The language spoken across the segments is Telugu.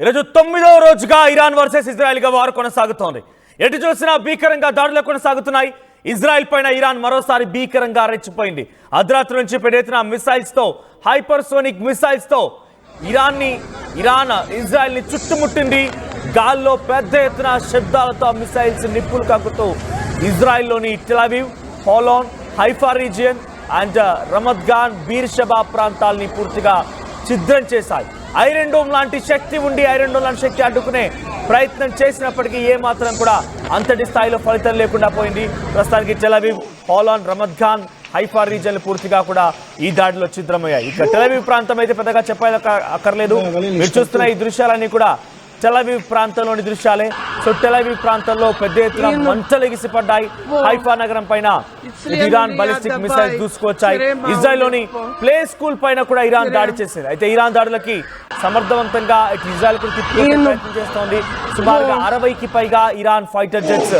ఈరోజు 9వ రోజుగా ఇరాన్ వర్సెస్ ఇజ్రాయెల్ గా వార్ కొనసాగుతోంది. ఎటు చూసినా భీకరంగా దాడులు కొనసాగుతున్నాయి. ఇజ్రాయెల్ పైన ఇరాన్ మరోసారి భీకరంగా రెచ్చిపోయింది. అర్ధరాత్రి నుంచి పెద్దెత్తున మిసైల్స్ తో, హైపర్సోనిక్ మిసైల్స్ తో ఇరాన్ ఇజ్రాయెల్ ని చుట్టుముట్టింది. గాల్లో పెద్ద ఎత్తున శబ్దాలతో మిసైల్స్ నిప్పులు కక్కుతూ ఇజ్రాయెల్లోని Tel Aviv, Holon, Haifa region and Ramat Gan, Beersheba ప్రాంతాలని పూర్తిగా ఛిద్రం చేశాయి. ఐరన్ డోమ్ లాంటి శక్తి ఉండి ఐరన్ డోమ్ లాంటి శక్తి అడ్డుకునే ప్రయత్నం చేసినప్పటికీ ఏమాత్రం కూడా అంతటి స్థాయిలో ఫలితం లేకుండా పోయింది. ప్రస్తుతానికి టెల్ అవీవ్, హోలోన్, రమద్గాన్, హైఫా రీజియన్లు పూర్తిగా కూడా ఈ దాడిలో ఛిద్రమయ్యాయి. ఇక టెల్ అవీవ్ ప్రాంతం అయితే పెద్దగా చెప్పాలి అక్కర్లేదు. మీరు చూస్తున్న ఈ దృశ్యాలన్నీ కూడా టెల్ అవీవ్ ప్రాంతంలోని దృశ్యాలే. సో టెల్ అవీవ్ ప్రాంతంలో పెద్ద ఎత్తున మంటలు ఎగిసిపడ్డాయి. హైఫా నగరం పైన ఇరాన్ బాలిస్టిక్ మిసైల్స్ దూసుకొచ్చాయి. ఇజ్రాయెల్లోని ప్లే స్కూల్ పైన కూడా ఇరాన్ దాడి చేసింది. అయితే ఇరాన్ దాడులకి సమర్థవంతంగా ఇజ్రాయెల్ కూడా తిప్పుకునే ప్రయత్నం చేస్తోంది. సుమారుగా 60కి పైగా ఇరాన్ ఫైటర్ జెట్స్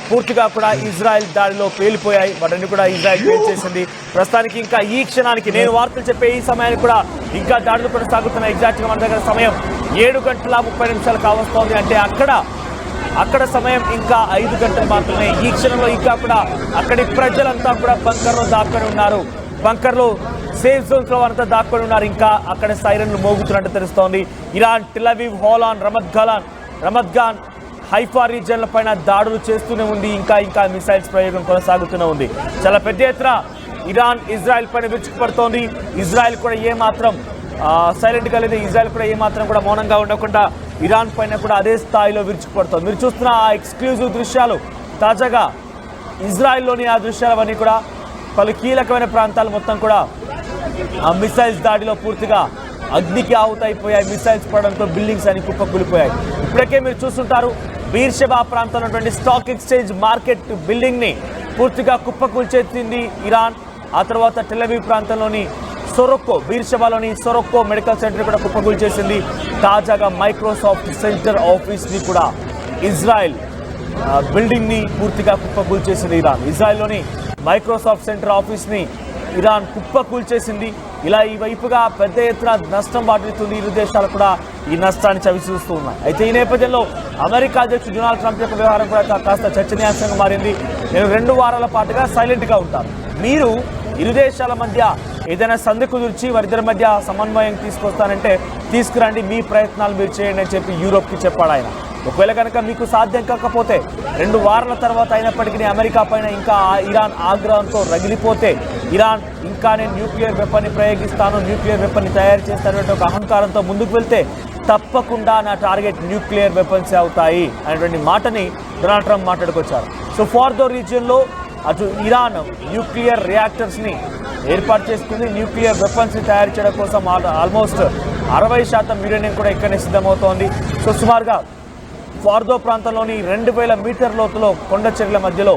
పూర్తిగా కూడా ఇజ్రాయెల్ దాడిలో పేలిపోయాయి. వాటిని కూడా ఇజ్రాయెల్ పేల్చేసింది. ప్రస్తుతానికి ఇంకా ఈ క్షణానికి నేను వార్తలు చెప్పే ఈ సమయానికి కూడా ఇంకా దాడులు కొనసాగుతున్నాయి. ఎగ్జాక్ట్గా మన దగ్గర సమయం 7:30 కావస్తోంది. అంటే అక్కడ సమయం ఇంకా 5 గంటలు మాత్రమే. ఈ క్షణంలో ఇంకా కూడా అక్కడి ప్రజలంతా కూడా బంకర్లో దాక్కొని ఉన్నారు. బంకర్లో సేఫ్ జోన్స్ లో అంతా దాక్కొని ఉన్నారు. ఇంకా అక్కడ సైరన్లు మోగుతున్నట్టు తెలుస్తోంది. ఇరాన్ టెల్ అవీవ్, హోలోన్, రమద్గాన్, హైఫా రీజియన్ల పైన దాడులు చేస్తూనే ఉంది. ఇంకా మిసైల్స్ ప్రయోగం కొనసాగుతూనే ఉంది. చాలా పెద్ద ఎత్తున ఇరాన్ ఇజ్రాయెల్ పైన విరుచుకుపడుతోంది. ఇజ్రాయెల్ కూడా ఏమాత్రం సైలెంట్గా లేదు. ఇజ్రాయెల్ కూడా ఏమాత్రం కూడా మౌనంగా ఉండకుండా ఇరాన్ పైన కూడా అదే స్థాయిలో విరుచుకుపడుతోంది. మీరు చూస్తున్న ఆ ఎక్స్క్లూజివ్ దృశ్యాలు తాజాగా ఇజ్రాయెల్లోని ఆ దృశ్యాలవన్నీ కూడా పలు కీలకమైన ప్రాంతాలు మొత్తం కూడా ఆ మిసైల్స్ దాడిలో పూర్తిగా అగ్నికి ఆహుతైపోయాయి. మిసైల్స్ పడడంతో బిల్డింగ్స్ అని కుప్పకూలిపోయాయి. ఇప్పటికే మీరు చూస్తుంటారు, బీర్షెబా ప్రాంతంలో ఉన్నటువంటి స్టాక్ ఎక్స్చేంజ్ మార్కెట్ బిల్డింగ్ ని పూర్తిగా కుప్పకూల్చేసింది ఇరాన్. ఆ తర్వాత టెల్ అవీవ్ ప్రాంతంలోని బీర్షెబాలోని సొరొక్కో మెడికల్ సెంటర్ కూడా కుప్పకూల్చేసింది. తాజాగా మైక్రోసాఫ్ట్ సెంటర్ ఆఫీస్ ని కూడా ఇజ్రాయెల్ బిల్డింగ్ ని పూర్తిగా కుప్పకూల్చేసింది ఇరాన్. ఇజ్రాయెల్లోని మైక్రోసాఫ్ట్ సెంటర్ ఆఫీస్ ని ఇరాన్ కుప్పకూల్చేసింది. ఇలా ఈ వైపుగా పెద్ద ఎత్తున నష్టం వాటిల్లుతుంది. ఇరు దేశాలు కూడా ఈ నష్టాన్ని చవిచూస్తూ ఉన్నాయి. అయితే ఈ నేపథ్యంలో అమెరికా అధ్యక్షుడు డొనాల్డ్ ట్రంప్ యొక్క వ్యవహారం కూడా కాస్త చర్చనీయాంశంగా మారింది. నేను 2 వారాల పాటుగా సైలెంట్గా ఉంటాను, మీరు ఇరు దేశాల మధ్య ఏదైనా సంధి కుదిర్చి వారిద్దరి మధ్య సమన్వయం తీసుకొస్తానంటే తీసుకురండి, మీ ప్రయత్నాలు మీరు చేయండి అని చెప్పి యూరోప్కి చెప్పాడు ఆయన. ఒకవేళ కనుక మీకు సాధ్యం కాకపోతే 2 వారాల తర్వాత అయినప్పటికీ అమెరికా పైన ఇంకా ఇరాన్ ఆగ్రహంతో రగిలిపోతే, ఇరాన్ ఇంకా నేను న్యూక్లియర్ వెపన్ని ప్రయోగిస్తాను, న్యూక్లియర్ వెపన్ని తయారు చేస్తానంటే ఒక అహంకారంతో ముందుకు వెళ్తే తప్పకుండా నా టార్గెట్ న్యూక్లియర్ వెపన్స్ అవుతాయి అనేటువంటి మాటని డొనాల్డ్ ట్రంప్ మాట్లాడుకొచ్చారు. సో ఫార్దో రీజియన్లో అటు ఇరాన్ న్యూక్లియర్ రియాక్టర్స్ని ఏర్పాటు చేసుకుంది. న్యూక్లియర్ వెపన్స్ని తయారు చేయడం కోసం ఆల్మోస్ట్ 60% యురేనియం కూడా ఇక్కడనే సిద్ధమవుతోంది. సో సుమారుగా ఫార్దో ప్రాంతంలోని 2000 మీటర్ లోతులో కొండ చర్యల మధ్యలో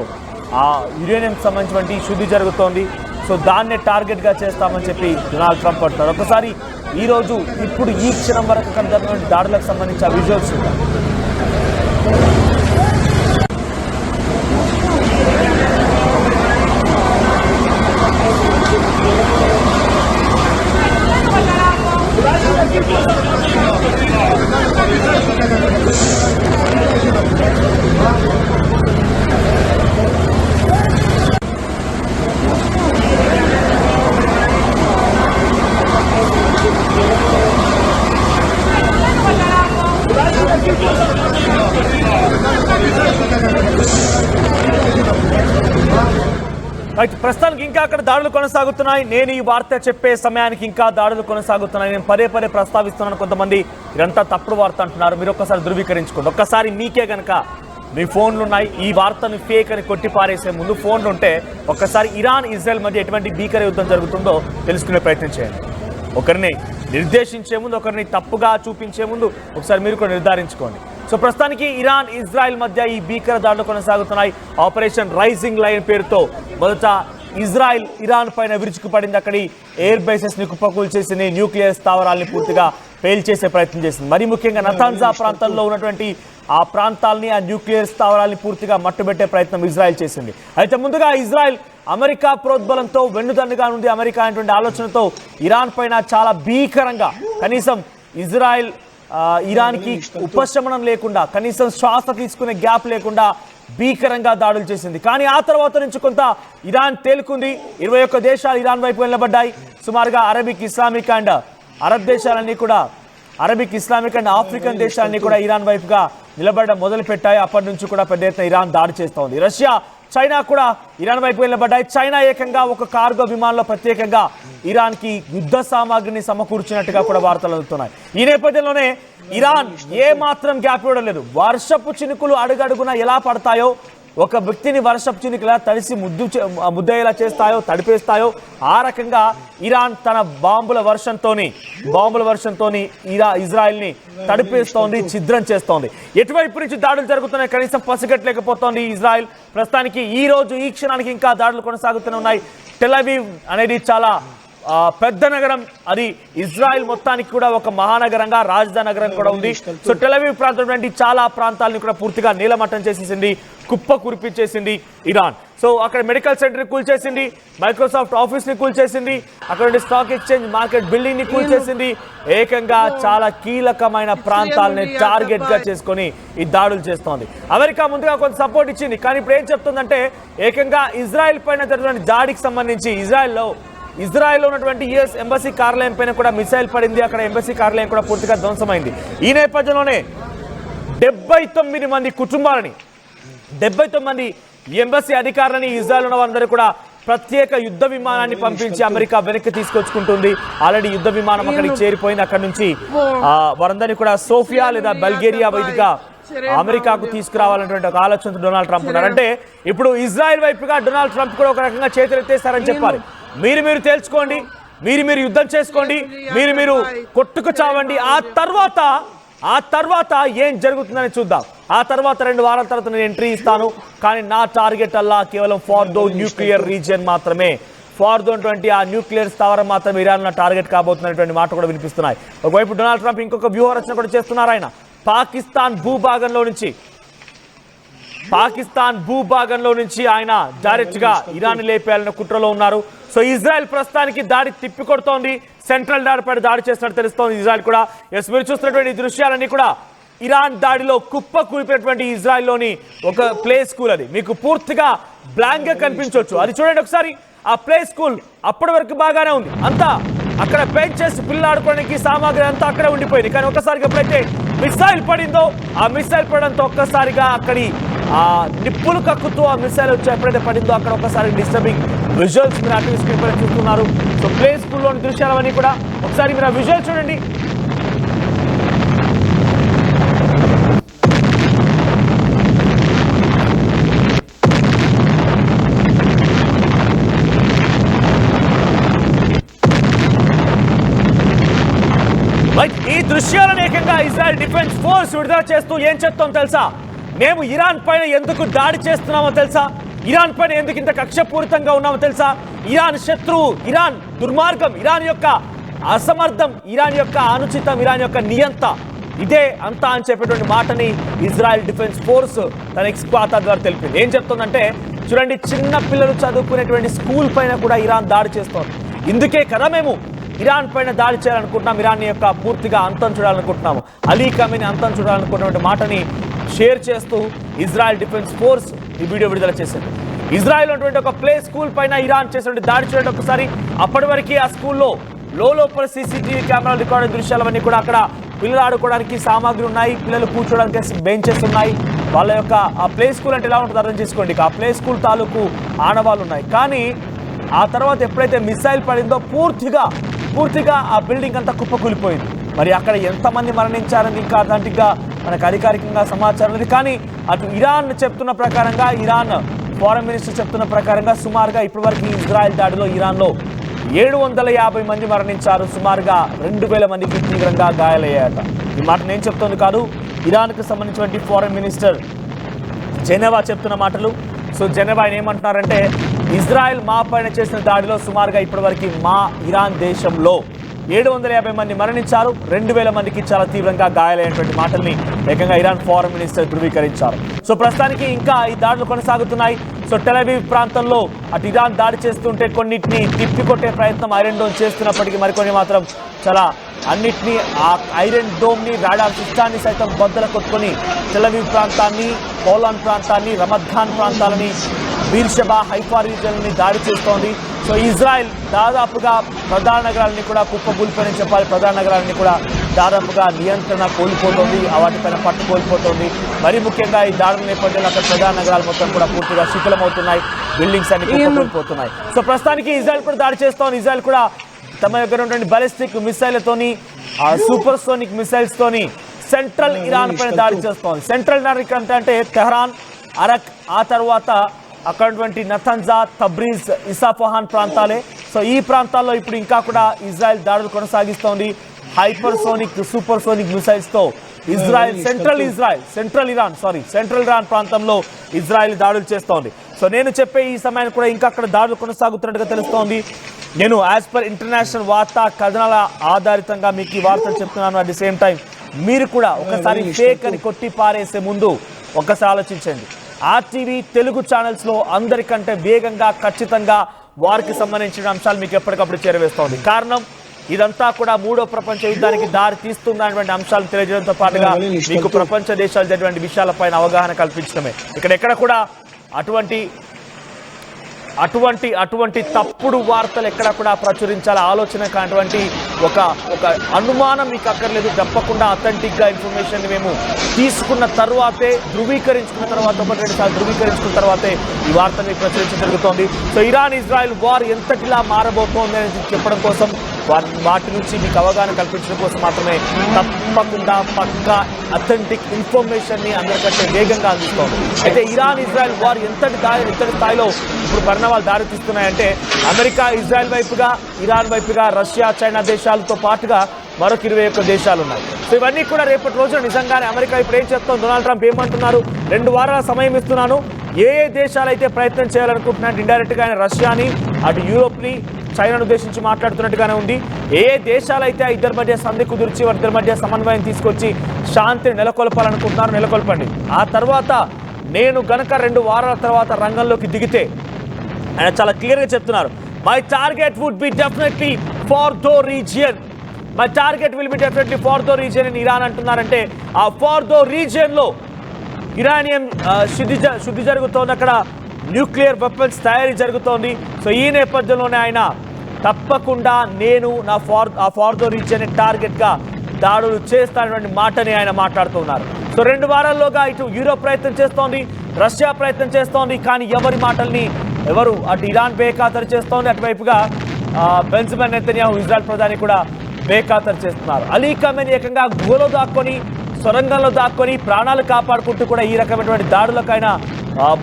ఆ యురేనియం సంబంధించినటువంటి శుద్ధి జరుగుతోంది. సో దాన్నే టార్గెట్గా చేస్తామని చెప్పి డొనాల్డ్ ట్రంప్ అంటున్నారు. ఒకసారి ఈరోజు ఇప్పుడు ఈ క్షణం వరకు జరిగిన దాడులకు సంబంధించి ఆ విజువల్స్ ఉన్నాయి. ప్రస్తుతానికి ఇంకా అక్కడ దాడులు కొనసాగుతున్నాయి. నేను ఈ వార్త చెప్పే సమయానికి ఇంకా దాడులు కొనసాగుతున్నాయి. నేను పదే ప్రస్తావిస్తున్నాను. కొంతమంది ఇదంతా తప్పుడు వార్త అంటున్నారు. మీరు ఒక్కసారి ధృవీకరించుకోండి. ఒక్కసారి మీకే కనుక మీ ఫోన్లు ఉన్నాయి, ఈ వార్తను ఫేక్ అని కొట్టి పారేసే ముందు ఫోన్లు ఉంటే ఒక్కసారి ఇరాన్ ఇజ్రాయెల్ మధ్య ఎటువంటి భీకర యుద్ధం జరుగుతుందో తెలుసుకునే ప్రయత్నం చేయండి. ఒకరిని నిర్దేశించే ముందు, ఒకరిని తప్పుగా చూపించే ముందు ఒకసారి మీరు కూడా నిర్ధారించుకోండి. సో ప్రస్తుతానికి ఇరాన్ ఇజ్రాయెల్ మధ్య ఈ భీకర దాడులు కొనసాగుతున్నాయి. ఆపరేషన్ రైజింగ్ లైన్ పేరుతో మొదట ఇజ్రాయెల్ ఇరాన్ పైన విరుచుకుపడింది. అక్కడి ఎయిర్ బేసెస్ ని కుప్పకూల్చేసింది. న్యూక్లియర్ స్థావరాల్ని పూర్తిగా పేల్చేసే ప్రయత్నం చేసింది. మరి ముఖ్యంగా నతాన్జా ప్రాంతంలో ఉన్నటువంటి ఆ ప్రాంతాలని, ఆ న్యూక్లియర్ స్థావరాల్ని పూర్తిగా మట్టుబెట్టే ప్రయత్నం ఇజ్రాయెల్ చేసింది. అయితే ముందుగా ఇజ్రాయెల్ అమెరికా ప్రోద్బలంతో వెన్నుదన్నుగా ఉంది. అమెరికా అనేటువంటి ఆలోచనతో ఇరాన్ పైన చాలా భీకరంగా, కనీసం ఇజ్రాయెల్ ఇరాన్కి ఉపశమనం లేకుండా, కనీసం శ్వాస తీసుకునే గ్యాప్ లేకుండా భీకరంగా దాడులు చేసింది. కానీ ఆ తర్వాత నుంచి కొంత ఇరాన్ తేలుకుంది. 21 దేశాలు ఇరాన్ వైపు నిలబడ్డాయి. సుమారుగా అరబిక్, ఇస్లామిక్ అండ్ అరబ్ దేశాలన్నీ కూడా, అరబిక్, ఇస్లామిక్ అండ్ ఆఫ్రికన్ దేశాలన్నీ కూడా ఇరాన్ వైపుగా నిలబడడం మొదలు పెట్టాయి. అప్పటి నుంచి కూడా పెద్ద ఎత్తున ఇరాన్ దాడి చేస్తోంది. రష్యా, చైనా కూడా ఇరాన్ వైపు నిలబడ్డాయి. చైనా ఏకంగా ఒక కార్గో విమానంలో ప్రత్యేకంగా ఇరాన్కి యుద్ధ సామాగ్రిని సమకూర్చినట్టుగా కూడా వార్తలు అందుతున్నాయి. ఈ నేపథ్యంలోనే ఇరాన్ ఏ మాత్రం గ్యాప్ ఇవ్వడం లేదు. వర్షపు చినుకులు అడుగడుగున ఎలా పడతాయో, ఒక వ్యక్తిని వర్షపు చినుకులా తడిసి ముద్దయ్యేలా చేస్తాయో, తడిపేస్తాయో, ఆ రకంగా ఇరాన్ తన బాంబుల వర్షంతోని ఇజ్రాయెల్ని తడిపేస్తోంది, ఛిద్రం చేస్తోంది. ఎటువైపు నుంచి దాడులు జరుగుతున్నాయి కనీసం పసిగట్టలేకపోతోంది ఇజ్రాయెల్. ప్రస్తుతానికి ఈ రోజు, ఈ క్షణానికి ఇంకా దాడులు కొనసాగుతూనే ఉన్నాయి. టెల్ అవీవ్ అనేది చాలా పెద్ద నగరం. అది ఇజ్రాయెల్ మొత్తానికి కూడా ఒక మహానగరంగా, రాజధాని నగరం కూడా ఉంది. సో టెల్ అవీవ్ ప్రాంతం చాలా ప్రాంతాలను కూడా పూర్తిగా నీలమట్టం చేసేసింది, కుప్ప కురిపించేసింది ఇరాన్. సో అక్కడ మెడికల్ సెంటర్ని కూల్చేసింది, మైక్రోసాఫ్ట్ ఆఫీస్ని కూల్చేసింది, అక్కడ నుండి స్టాక్ ఎక్స్చేంజ్ మార్కెట్ బిల్డింగ్ని కూల్చేసింది. ఏకంగా చాలా కీలకమైన ప్రాంతాలని టార్గెట్ గా చేసుకొని ఈ దాడులు చేస్తోంది. అమెరికా ముందుగా కొంత సపోర్ట్ ఇచ్చింది, కానీ ఇప్పుడు ఏం చెప్తుందంటే ఏకంగా ఇజ్రాయెల్ పైన జరిగిన దాడికి సంబంధించి ఇజ్రాయెల్లో ఉన్నటువంటి యుఎస్ ఎంబసీ కార్యాలయం పైన కూడా మిసైల్ పడింది. అక్కడ ఎంబసీ కార్యాలయం కూడా పూర్తిగా ధ్వంసమైంది. ఈ నేపథ్యంలోనే 79 మంది కుటుంబాలని, 79 మంది ఎంబసీ అధికారులని, ఇజ్రాయెల్ ఉన్న వారందరూ కూడా ప్రత్యేక యుద్ధ విమానాన్ని పంపించి అమెరికా వెనక్కి తీసుకొచ్చుకుంటుంది. ఆల్రెడీ యుద్ధ విమానం అక్కడికి చేరిపోయింది. అక్కడ నుంచి వారందరినీ కూడా సోఫియా లేదా బల్గేరియా వైపుగా అమెరికాకు తీసుకురావాలనేటువంటి ఒక ఆలోచనతో డొనాల్డ్ ట్రంప్ ఉన్నారు. అంటే ఇప్పుడు ఇజ్రాయెల్ వైపుగా డొనాల్డ్ ట్రంప్ కూడా ఒక రకంగా చేతులెత్తేస్తారని చెప్పాలి. మీరు తేల్చుకోండి, మీరు యుద్ధం చేసుకోండి, మీరు కొట్టుకు చావండి. ఆ తర్వాత ఏం జరుగుతుందని చూద్దాం. ఆ తర్వాత 2 వారాల తర్వాత నేను ఎంట్రీ ఇస్తాను, కానీ నా టార్గెట్ అల్లా కేవలం ఫార్దో న్యూక్లియర్ రీజియన్ మాత్రమే, ఫార్దో అటువంటి ఆ న్యూక్లియర్ స్థావరం మాత్రమే ఇరాన్ టార్గెట్ కాబోతున్నటువంటి మాట కూడా వినిపిస్తున్నాయి. ఒకవైపు డొనాల్డ్ ట్రంప్ ఇంకొక వ్యూహరచన కూడా చేస్తున్నారు. ఆయన పాకిస్తాన్ భూభాగంలో నుంచి ఆయన డైరెక్ట్ గా ఇరాన్ లేపేయాలన్న కుట్రలో ఉన్నారు. సో ఇజ్రాయెల్ ప్రస్తుతానికి దాడి తిప్పికొడుతోంది, సెంట్రల్ పై దాడి చేస్తున్నట్టు తెలుస్తోంది ఇజ్రాయెల్ కూడా. మీరు చూస్తున్నటువంటి దృశ్యాలన్నీ కూడా ఇరాన్ దాడిలో కుప్ప కూలిపోయినటువంటి ఇజ్రాయెల్లోని ఒక ప్లే స్కూల్. అది మీకు పూర్తిగా బ్లాంక్ గా కనిపించవచ్చు. అది చూడండి ఒకసారి. ఆ ప్లే స్కూల్ అప్పటి వరకు బాగానే ఉంది, అంతా అక్కడ పెయింట్ చేసి పిల్లలు ఆడుకోవడానికి సామాగ్రి అంతా అక్కడే ఉండిపోయింది. కానీ ఒక్కసారిగా ఎప్పుడైతే మిసైల్ పడిందో, ఆ మిసైల్ పడడంతో ఒక్కసారిగా అక్కడి నిప్పులు కక్కుతూ ఆ మిసైల్ వచ్చి ఎప్పుడైతే పడిందో అక్కడ ఒక్కసారి డిస్టర్బింగ్ విజువల్స్ మీరు అటు స్క్రీన్ పైన చూస్తున్నారు. సో ప్లే స్కూల్లోని దృశ్యాలవన్నీ కూడా ఒకసారి మీరు ఆ విజువల్ చూడండి. ఈ దృశ్యాలను ఏకంగా ఇజ్రాయెల్ డిఫెన్స్ ఫోర్స్ విడుదల చేస్తూ ఏం చెప్తాం తెలుసా? మేము ఇరాన్ పైన ఎందుకు దాడి చేస్తున్నామో తెలుసా? ఇరాన్ పైన ఎందుకు ఇంత కక్షపూరితంగా ఉన్నామో తెలుసా? ఇరాన్ శత్రువు, ఇరాన్ దుర్మార్గం, ఇరాన్ యొక్క అసమర్థం, ఇరాన్ యొక్క అనుచితం, ఇరాన్ యొక్క నియంత, ఇదే అంతా అని చెప్పేటువంటి మాటని ఇజ్రాయెల్ డిఫెన్స్ ఫోర్స్ తన ఎక్స్ ఖాతా ద్వారా తెలిపింది. ఏం చెప్తుందంటే చూడండి, చిన్న పిల్లలు చదువుకునేటువంటి స్కూల్ పైన కూడా ఇరాన్ దాడి చేస్తోంది. ఇందుకే కదా మేము ఇరాన్ పైన దాడి చేయాలనుకుంటున్నాం, ఇరాన్ యొక్క పూర్తిగా అంతం చూడాలనుకుంటున్నాము, అలీ ఖమేనీ అంతం చూడాలనుకుంటున్న మాటని షేర్ చేస్తూ ఇజ్రాయెల్ డిఫెన్స్ ఫోర్స్ ఈ వీడియో విడుదల చేసింది. ఇజ్రాయెల్ ఉన్నటువంటి ఒక ప్లే స్కూల్ పైన ఇరాన్ చేసినటువంటి దాడి చూడండి ఒకసారి. అప్పటి వరకు ఆ స్కూల్లో లోపల సీసీటీవీ కెమెరాలు రికార్డు దృశ్యాలవన్నీ కూడా అక్కడ పిల్లలు ఆడుకోవడానికి సామాగ్రి ఉన్నాయి, పిల్లలు కూర్చోడానికి బెంచెస్ ఉన్నాయి. వాళ్ళ యొక్క ఆ ప్లే స్కూల్ అంటే ఎలా ఉంటుందో అర్థం చేసుకోండి. ఆ ప్లే స్కూల్ తాలూకు ఆనవాళ్ళు ఉన్నాయి. కానీ ఆ తర్వాత ఎప్పుడైతే మిసైల్ పడిందో పూర్తిగా ఆ బిల్డింగ్ అంతా కుప్పకూలిపోయింది. మరి అక్కడ ఎంతమంది మరణించారని ఇంకా అథెంటిక్గా మనకు అధికారికంగా సమాచారం ఉంది. కానీ అటు ఇరాన్ చెప్తున్న ప్రకారంగా, ఇరాన్ ఫారెన్ మినిస్టర్ చెప్తున్న ప్రకారంగా సుమారుగా ఇప్పటివరకు ఇజ్రాయెల్ దాడిలో ఇరాన్లో 750 మంది మరణించారు, సుమారుగా 2000 మందికి తీవ్రంగా గాయాలయ్యాయట. ఈ మాట నేను చెప్తుంది కాదు, ఇరాన్కు సంబంధించినటువంటి ఫారెన్ మినిస్టర్ జెనెవా చెప్తున్న మాటలు. సో జెనెవా ఆయన ఏమంటున్నారంటే ఇజ్రాయెల్ మా పైన చేసిన దాడిలో సుమారుగా ఇప్పటివరకు మా ఇరాన్ దేశంలో 750 మంది మరణించారు, 2000 మందికి చాలా తీవ్రంగా గాయాలైనటువంటి మాటల్ని ఏకంగా ఇరాన్ ఫారెన్ మినిస్టర్ ధృవీకరించారు. సో ప్రస్తుతానికి ఇంకా ఈ దాడులు కొనసాగుతున్నాయి. సో టెల్ అవీవ్ ప్రాంతంలో అటు ఇరాన్ దాడి చేస్తుంటే కొన్నిటిని తిప్పికొట్టే ప్రయత్నం ఐరన్ డోమ్ చేస్తున్నప్పటికీ మరికొన్ని మాత్రం చాలా అన్నిటినీ ఆ ఐరన్ డోమ్ని రాడార్ సిస్టాన్ని సైతం బద్దలు కొట్టుకొని టెల్ అవీవ్ ప్రాంతాన్ని, పోలాన్ ప్రాంతాన్ని, రమద్ ఖాన్ ప్రాంతాలని, బీర్షెబా, హైఫా రీజియన్ని దాడి చేస్తోంది. సో ఇజ్రాయెల్ దాదాపుగా ప్రధాన నగరాలని కూడా కుప్పకూలిపోయిన చెప్పాలి. ప్రధాన నగరాలని కూడా దాదాపుగా నియంత్రణ కోల్పోతుంది, వాటిపైన పట్టు కోల్పోతుంది. మరీ ముఖ్యంగా ఈ దాడుల నేపథ్యంలో అక్కడ ప్రధాన నగరాలు మొత్తం కూడా పూర్తిగా శిథిలమవుతున్నాయి, బిల్డింగ్స్ అన్ని కుప్పకూలిపోతున్నాయి. సో ప్రస్తుతానికి ఇజ్రాయెల్ కూడా దాడి చేస్తోంది. ఇజ్రాయెల్ కూడా తమ దగ్గర ఉన్నటువంటి బాలిస్టిక్ మిసైళ్లతోని, సూపర్ సోనిక్ మిసైల్స్ తోని సెంట్రల్ ఇరాన్ పైన దాడి చేస్తోంది. సెంట్రల్ ఇరాన్ అంటే తెహ్రాన్, అరక్, ఆ తర్వాత అక్కడటువంటి నతన్జా, తబ్రీజ్, ఇసాఫహాన్ ప్రాంతాలే. సో ఈ ప్రాంతాల్లో ఇప్పుడు ఇంకా కూడా ఇజ్రాయెల్ దాడులు కొనసాగిస్తోంది. హైపర్ సోనిక్, సూపర్ సోనిక్ మిసైల్స్తో ఇజ్రాయెల్ సెంట్రల్ ఇరాన్ ప్రాంతంలో ఇజ్రాయెల్ దాడులు చేస్తోంది. సో నేను చెప్పే ఈ సమయానికి కూడా ఇంకా అక్కడ దాడులు కొనసాగుతున్నట్టుగా తెలుస్తోంది. నేను యాజ్ పర్ ఇంటర్నేషనల్ వార్తా కథనాల ఆధారితంగా మీకు ఈ వార్తలు చెప్తున్నాను. అట్ ది సేమ్ టైం మీరు కూడా ఒకసారి ఫేక్ అని కొట్టి పారేసే ముందు ఒకసారి ఆలోచించండి. ఆర్టీవీ తెలుగు ఛానల్స్లో అందరికంటే వేగంగా, ఖచ్చితంగా వారికి సంబంధించిన అంశాలు మీకు ఎప్పటికప్పుడు చేరవేస్తోంది. కారణం ఇదంతా కూడా మూడో ప్రపంచ యుద్ధానికి దారి తీస్తుందనేటువంటి అంశాలు తెలియజేయడంతో పాటుగా మీకు ప్రపంచ దేశాలు జరిగినటువంటి విషయాలపైన అవగాహన కల్పించడమే. ఇక్కడెక్కడ కూడా అటువంటి తప్పుడు వార్తలు ఎక్కడ కూడా ప్రచురించాల ఆలోచన కానటువంటి ఒక అనుమానం మీకు అక్కర్లేదు. తప్పకుండా అథెంటిక్గా ఇన్ఫర్మేషన్ మేము తీసుకున్న తర్వాతే, ధృవీకరించుకున్న తర్వాత, ఒకటి రెండు సార్లు ధృవీకరించుకున్న తర్వాతే ఈ వార్తని ప్రచురించడం జరుగుతోంది. సో ఇరాన్ ఇజ్రాయెల్ వార్ ఎంతటిలా మారబోతోంది అని చెప్పడం కోసం, వాటి నుంచి మీకు అవగాహన కల్పించడం కోసం మాత్రమే తప్పకుండా పక్కా అథెంటిక్ ఇన్ఫర్మేషన్ని అందరికంటే వేగంగా అందిస్తోంది. అయితే ఇరాన్ ఇజ్రాయెల్ వార్ ఎంతటి స్థాయిలో ఇప్పుడు పరిణామాలు దారితీస్తున్నాయంటే అమెరికా ఇజ్రాయెల్ వైపుగా, ఇరాన్ వైపుగా రష్యా, చైనా దేశాలతో పాటుగా మరొక 21 దేశాలు ఉన్నాయి. సో ఇవన్నీ కూడా రేపటి రోజున నిజంగానే అమెరికా ఇప్పుడు ఏం చెప్తాం, డొనాల్డ్ ట్రంప్ ఏమంటున్నారు, 2 వారాల సమయం ఇస్తున్నాను, ఏ దేశాలు అయితే ప్రయత్నం చేయాలనుకుంటున్నాడు ఇండైరెక్ట్గా ఆయన రష్యాని, అటు యూరోప్ని, చైనాను ఉద్దేశించి మాట్లాడుతున్నట్టుగానే ఉంది. ఏ దేశాలు అయితే ఇద్దరి మధ్య సంధి కుదిర్చి ఇద్దరి మధ్య సమన్వయం తీసుకొచ్చి శాంతిని నెలకొల్పాలనుకుంటున్నారు, నెలకొల్పండి. ఆ తర్వాత నేను గనక 2 వారాల తర్వాత రంగంలోకి దిగితే ఆయన చాలా క్లియర్గా చెప్తున్నారు, my target would be definitely for the region, my target will be definitely for the region అని ఇరాన్ అంటున్నారంటే ఆ ఫార్ దో రీజియన్లో ఇరానియం శుద్ధి జరుగుతోంది, అక్కడ న్యూక్లియర్ వెపన్స్ తయారీ జరుగుతోంది. సో ఈ నేపథ్యంలోనే ఆయన తప్పకుండా నేను ఆ ఫార్ దో రీజియన్ టార్గెట్గా దాడులు చేస్తానటువంటి మాటని ఆయన మాట్లాడుతున్నారు. సో 2 వారాల్లోగా ఇటు యూరోప్ ప్రయత్నం చేస్తోంది, రష్యా ప్రయత్నం చేస్తోంది, కానీ ఎవరి మాటల్ని అటు ఇరాన్ బేఖాతరు చేస్తోంది, అటువైపుగా బెంజమిన్ నెతన్యాహు ఇజ్రాయెల్ ప్రధాని కూడా బేఖాతరు చేస్తున్నారు. అలీ ఖమేనీ ఏకంగా గుహలో దాక్కొని, సొరంగంలో దాక్కొని ప్రాణాలు కాపాడుకుంటూ కూడా ఈ రకమైనటువంటి దాడులకైనా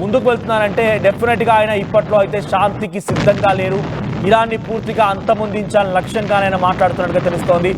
ముందుకు వెళ్తున్నారంటే డెఫినెట్గా ఆయన ఇప్పట్లో అయితే శాంతికి సిద్ధంగా లేరు, ఇరాన్ని పూర్తిగా అంతమొందించాలని లక్ష్యంగానైనా మాట్లాడుతున్నట్టుగా తెలుస్తోంది.